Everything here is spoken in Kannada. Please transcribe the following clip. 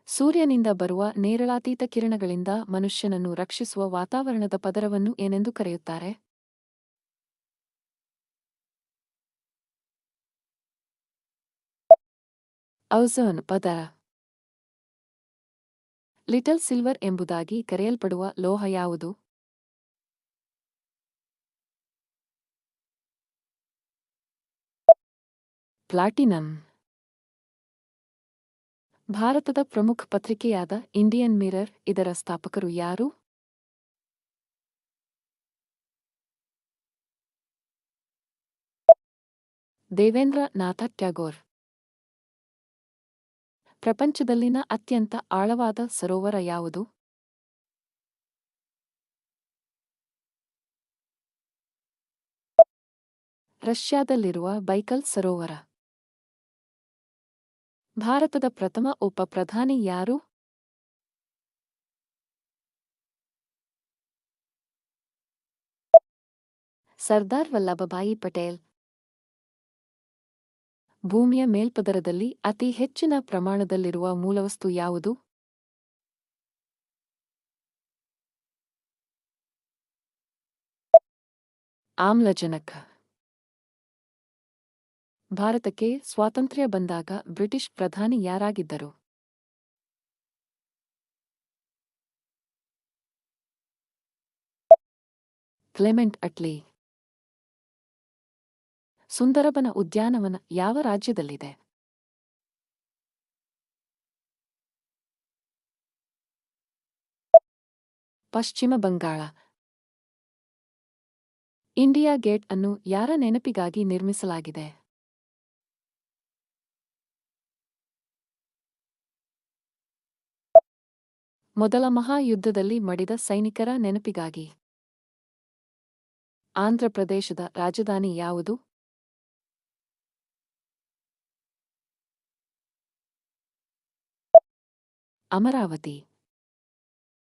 ಸೂರ್ಯನಿಂದ ಬರುವ ನೇರಳಾತೀತ ಕಿರಣಗಳಿಂದ ಮನುಷ್ಯನನ್ನು ರಕ್ಷಿಸುವ ವಾತಾವರಣದ ಪದರವನ್ನು ಏನೆಂದು ಕರೆಯುತ್ತಾರೆ? ಓಝೋನ್ ಪದರ. ಲಿಟಲ್ ಸಿಲ್ವರ್ ಎಂಬುದಾಗಿ ಕರೆಯಲ್ಪಡುವ ಲೋಹ ಯಾವುದು? ಪ್ಲಾಟಿನಂ. ಭಾರತದ ಪ್ರಮುಖ ಪತ್ರಿಕೆಯಾದ ಇಂಡಿಯನ್ ಮಿರರ್ ಇದರ ಸ್ಥಾಪಕರು ಯಾರು? ದೇವೇಂದ್ರ ನಾಥ ಟ್ಯಾಗೋರ್. ಪ್ರಪಂಚದಲ್ಲಿನ ಅತ್ಯಂತ ಆಳವಾದ ಸರೋವರ ಯಾವುದು? ರಷ್ಯಾದಲ್ಲಿರುವ ಬೈಕಲ್ ಸರೋವರ. ಭಾರತದ ಪ್ರಥಮ ಉಪ ಪ್ರಧಾನಿ ಯಾರು? ಸರ್ದಾರ್ ವಲ್ಲಭಭಾಯಿ ಪಟೇಲ್. ಭೂಮಿಯ ಮೇಲ್ಪದರದಲ್ಲಿ ಅತಿ ಹೆಚ್ಚಿನ ಪ್ರಮಾಣದಲ್ಲಿರುವ ಮೂಲವಸ್ತು ಯಾವುದು? ಆಮ್ಲಜನಕ. ಭಾರತಕ್ಕೆ ಸ್ವಾತಂತ್ರ್ಯ ಬಂದಾಗ ಬ್ರಿಟಿಷ್ ಪ್ರಧಾನಿ ಯಾರಾಗಿದ್ದರು? ಕ್ಲೆಮೆಂಟ್ ಅಟ್ಲಿ. ಸುಂದರಬನ ಉದ್ಯಾನವನ ಯಾವ ರಾಜ್ಯದಲ್ಲಿದೆ? ಪಶ್ಚಿಮ ಬಂಗಾಳ. ಇಂಡಿಯಾ ಗೇಟ್ ಅನ್ನು ಯಾರ ನೆನಪಿಗಾಗಿ ನಿರ್ಮಿಸಲಾಗಿದೆ? ಮೊದಲ ಮಹಾಯುದ್ಧದಲ್ಲಿ ಮಡಿದ ಸೈನಿಕರ ನೆನಪಿಗಾಗಿ. ಆಂಧ್ರಪ್ರದೇಶದ ರಾಜಧಾನಿ ಯಾವುದು? ಅಮರಾವತಿ.